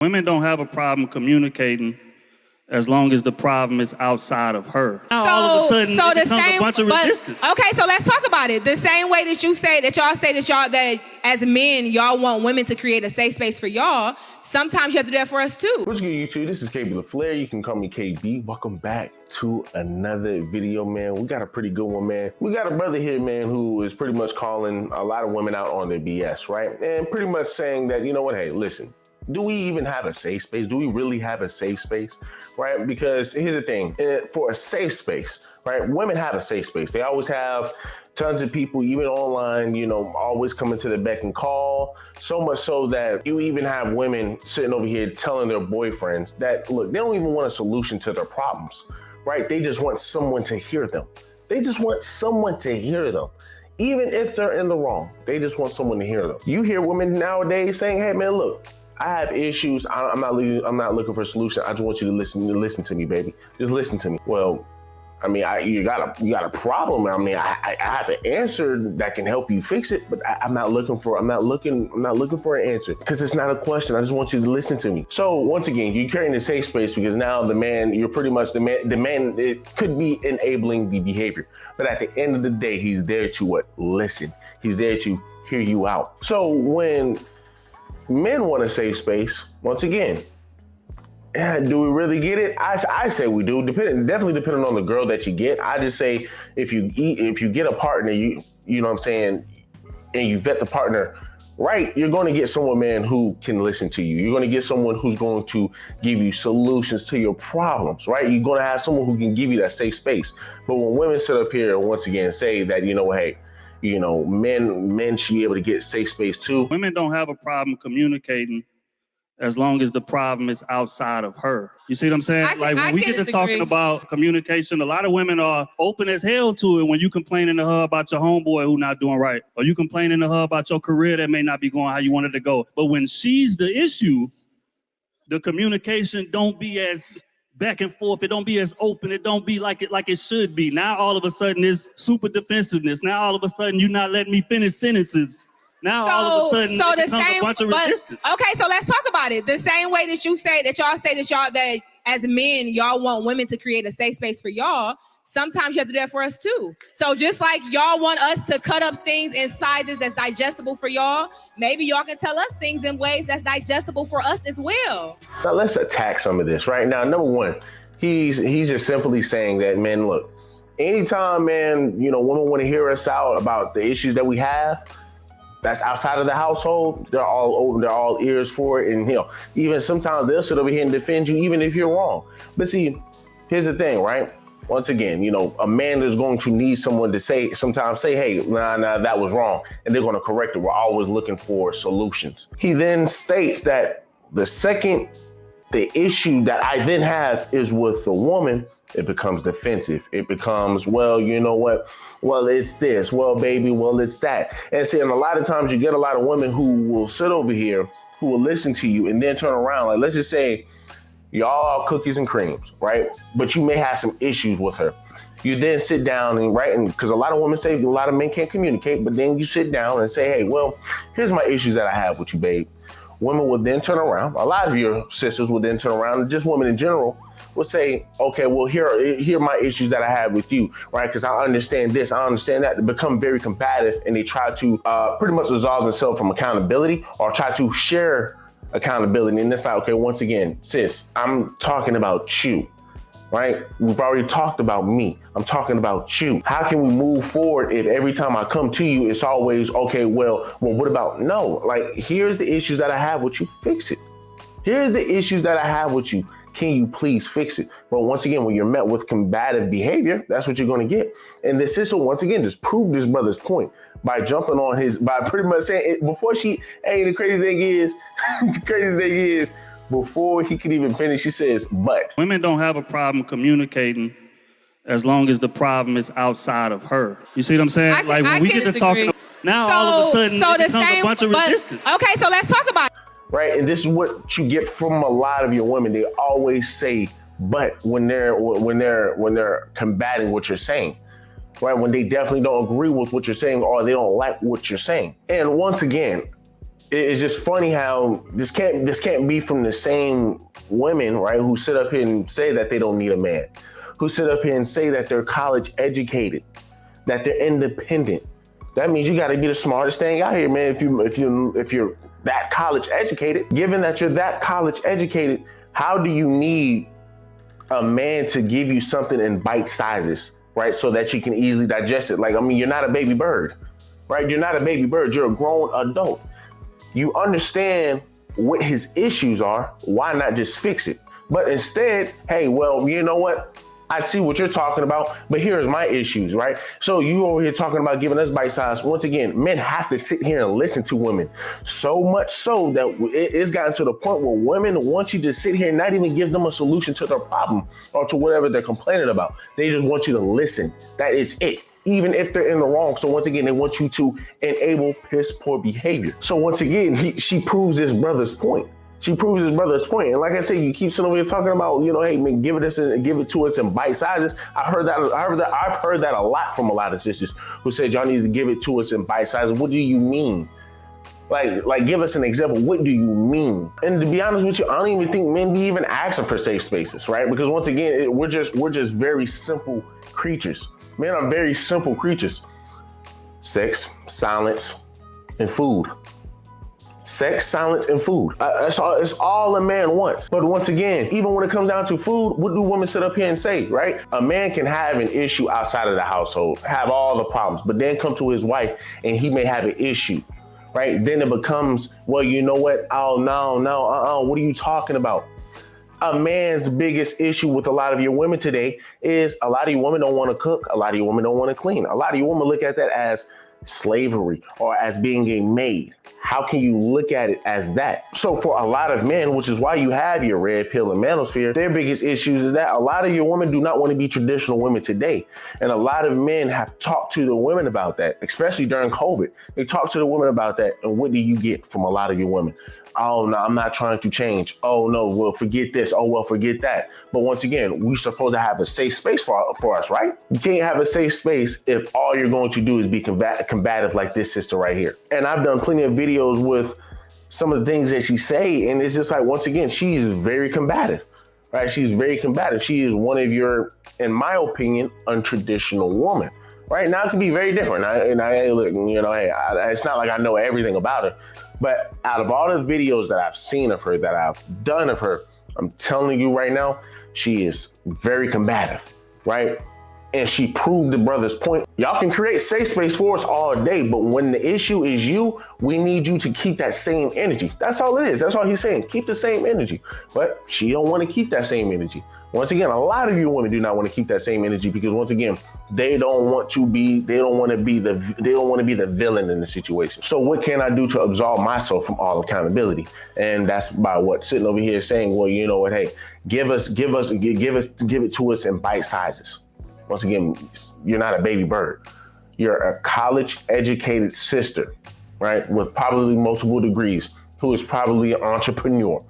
Women don't have a problem communicating as long as the problem is outside of her. Now all of a sudden it becomes a bunch of resistance. Okay, so let's talk about it. The same way that you say that that as men, y'all want women to create a safe space for y'all, sometimes you have to do that for us too. What's good, YouTube? This is KB LaFleur. You can call me KB. Welcome back to another video, man. We got a pretty good one, man. We got a brother here, man, who is pretty much calling a lot of women out on their BS, right? And pretty much saying that, you know what, hey, listen, do we even have a safe space? Do we really have a safe space, right? Because here's the thing, for a safe space, right? Women have a safe space. They always have tons of people, even online, you know, always coming to the beck and call. So much so that you even have women sitting over here telling their boyfriends that, look, they don't even want a solution to their problems, right? They just want someone to hear them. They just want someone to hear them. Even if they're in the wrong, they just want someone to hear them. You hear women nowadays saying, hey man, look, I have issues. I'm not looking for a solution. I just want you to listen to me, baby. Just listen to me. Well, I mean, you got a problem. I mean, I have an answer that can help you fix it, but I'm not looking for an answer because it's not a question. I just want you to listen to me. So once again, you're creating a safe space because now the man, you're pretty much the man. It could be enabling the behavior, but at the end of the day, he's there to what? Listen. He's there to hear you out. So when men want a safe space, once again, do we really get it? I say we do. Definitely depending on the girl that you get. I just say if you get a partner, you know what I'm saying, and you vet the partner right, you're going to get someone, man, who can listen to you. You're going to get someone who's going to give you solutions to your problems, right? You're going to have someone who can give you that safe space. But when women sit up here and once again say that, you know, hey, you know, men should be able to get safe space too. Women don't have a problem communicating as long as the problem is outside of her. You see what I'm saying? When we get to talking about communication, a lot of women are open as hell to it when you complaining to her about your homeboy who not doing right, or you complaining to her about your career that may not be going how you wanted to go. But when she's the issue, the communication don't be as back and forth. It don't be as open. It don't be like it should be. Now all of a sudden it's super defensiveness. Now all of a sudden you're not letting me finish sentences. Now all of a sudden it becomes a bunch of resistance. Okay, so let's talk about it. The same way that that as men, y'all want women to create a safe space for y'all, sometimes you have to do that for us too. So just like y'all want us to cut up things in sizes that's digestible for y'all, maybe y'all can tell us things in ways that's digestible for us as well. Now let's attack some of this right now. Number one, he's just simply saying that, man, look, anytime, man, you know, women want to hear us out about the issues that we have, that's outside of the household, they're all open, they're all ears for it. And, you know, even sometimes they'll sit over here and defend you, even if you're wrong. But see, here's the thing, right? Once again, you know, a man is going to need someone to sometimes say, hey, nah, that was wrong. And they're going to correct it. We're always looking for solutions. He then states that the issue that I then have is with the woman, it becomes defensive. It becomes, well, you know what? Well, it's this. Well, baby, well, it's that. And see, and a lot of times you get a lot of women who will sit over here, who will listen to you and then turn around. Like, let's just say y'all are cookies and creams, right? But you may have some issues with her. You then sit down and because a lot of women say a lot of men can't communicate, but then you sit down and say, hey, well, here's my issues that I have with you, babe. Women will then turn around. A lot of your sisters will then turn around, and just women in general will say, okay, well, here are my issues that I have with you, right? Because I understand this, I understand that. They become very combative, and they try to pretty much resolve themselves from accountability or try to share accountability. And it's like, okay, once again, sis, I'm talking about you, right? We've already talked about me. I'm talking about you. How can we move forward if every time I come to you, it's always, okay, well, what about, no, like, here's the issues that I have with you, fix it. Here's the issues that I have with you. Can you please fix it? But once again, when you're met with combative behavior, that's what you're going to get. And the sister, once again, just proved this brother's point by jumping on by pretty much saying it before the crazy thing is, before he could even finish, she says, but. Women don't have a problem communicating as long as the problem is outside of her. You see what I'm saying? When we get to talking, now all of a sudden it becomes a bunch of resistance. Okay, so let's talk about it. Right, and this is what you get from a lot of your women. They always say, but when they're combating what you're saying, right? When they definitely don't agree with what you're saying or they don't like what you're saying. And once again, it's just funny how this can't be from the same women, right, who sit up here and say that they don't need a man, who sit up here and say that they're college educated, that they're independent. That means you got to be the smartest thing out here, man. If you're that college educated, given that you're that college educated, how do you need a man to give you something in bite sizes, right, so that you can easily digest it? Like, I mean, you're not a baby bird, right? You're not a baby bird. You're a grown adult. You understand what his issues are. Why not just fix it? But instead, hey, well, you know what? I see what you're talking about, but here's my issues, right? So you over here talking about giving us bite size. Once again, men have to sit here and listen to women. So much so that it's gotten to the point where women want you to sit here and not even give them a solution to their problem or to whatever they're complaining about. They just want you to listen. That is it. Even if they're in the wrong. So once again, they want you to enable piss poor behavior. So once again, she proves his brother's point. She proves his brother's point. And like I said, you keep sitting over here talking about, you know, hey man, give it to us in bite sizes. I've heard that a lot from a lot of sisters who said y'all need to give it to us in bite sizes. What do you mean? Like give us an example. What do you mean? And to be honest with you, I don't even think men be even asking for safe spaces, right? Because once again, we're just very simple creatures. Men are very simple creatures. Sex, silence, and food. Sex, silence, and food. It's all a man wants. But once again, even when it comes down to food, what do women sit up here and say, right? A man can have an issue outside of the household, have all the problems, but then come to his wife and he may have an issue, right? Then it becomes, well, you know what? Oh, no, what are you talking about? A man's biggest issue with a lot of your women today is a lot of you women don't want to cook. A lot of you women don't want to clean. A lot of you women look at that as slavery or as being a maid. How can you look at it as that? So for a lot of men, which is why you have your red pill and manosphere, their biggest issues is that a lot of your women do not want to be traditional women today. And a lot of men have talked to the women about that, especially during COVID. They talk to the women about that. And what do you get from a lot of your women? Oh, no, I'm not trying to change. Oh, no, well, forget this. Oh, well, forget that. But once again, we're supposed to have a safe space for us, right? You can't have a safe space if all you're going to do is be combative like this sister right here. And I've done plenty of videos with some of the things that she say. And it's just like, once again, she is very combative, right? She's very combative. She is one of your, in my opinion, untraditional woman. Right now, it can be very different. It's not like I know everything about her. But out of all the videos that I've seen of her, that I've done of her, I'm telling you right now, she is very combative, right? And she proved the brother's point. Y'all can create safe space for us all day, but when the issue is you, we need you to keep that same energy. That's all it is. That's all he's saying. Keep the same energy. But she don't want to keep that same energy. Once again, a lot of you women do not want to keep that same energy because once again, they don't want to be the villain in the situation. So what can I do to absolve myself from all accountability? And that's by what sitting over here saying, well, you know what, hey, give it to us in bite sizes. Once again, you're not a baby bird. You're a college educated sister, right? With probably multiple degrees, who is probably an entrepreneur.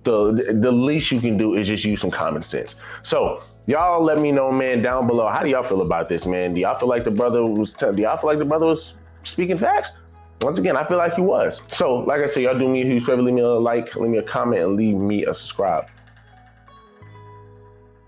The least you can do is just use some common sense. So y'all let me know, man, down below. How do y'all feel about this, man? Do y'all feel like the brother was speaking facts? Once again, I feel like he was. So like I said, y'all do me a huge favor, leave me a like, leave me a comment, and leave me a subscribe.